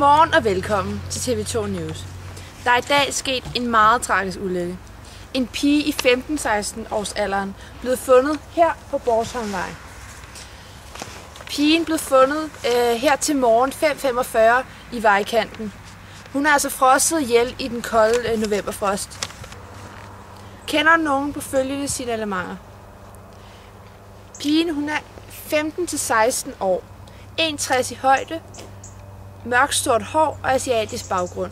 Godmorgen og velkommen til TV2 News. Der er i dag sket en meget tragisk ulykke. En pige i 15-16 års alderen blev fundet her på Borsholmvej. Pigen blev fundet her til morgen 5:45 i vejkanten. Hun er altså frosset ihjel i den kolde novemberfrost. Kender nogen på følgende signalementer? Pigen hun er 15-16 år, 1,60 i højde, mørkt stort hår og asiatisk baggrund.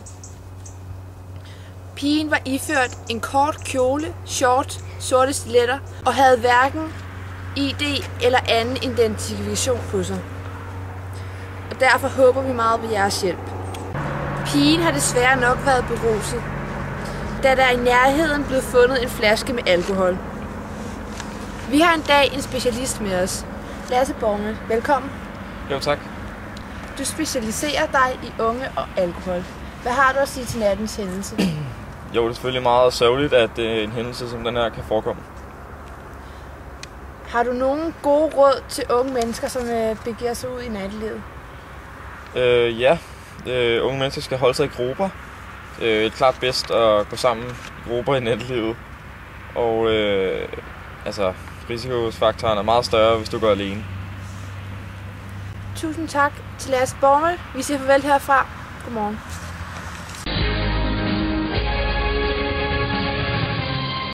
Pigen var iført en kort kjole, short, sorte stiletter og havde hverken ID eller anden identifikation på sig. Og derfor håber vi meget på jeres hjælp. Pigen har desværre nok været beruset, da der i nærheden blev fundet en flaske med alkohol. Vi har en dag en specialist med os. Lasse Borgmel, velkommen. Jo, tak. Du specialiserer dig i unge og alkohol. Hvad har du at sige til nattens hændelse? Jo, det er selvfølgelig meget sørgeligt, at en hændelse som den her kan forekomme. Har du nogle gode råd til unge mennesker, som begiver sig ud i nattelivet? Ja, unge mennesker skal holde sig i grupper. Det er klart bedst at gå sammen i grupper i nattelivet. Og risikofaktoren er meget større, hvis du går alene. Tusind tak til Lasse Borgmel. Vi siger farvel herfra. Godmorgen.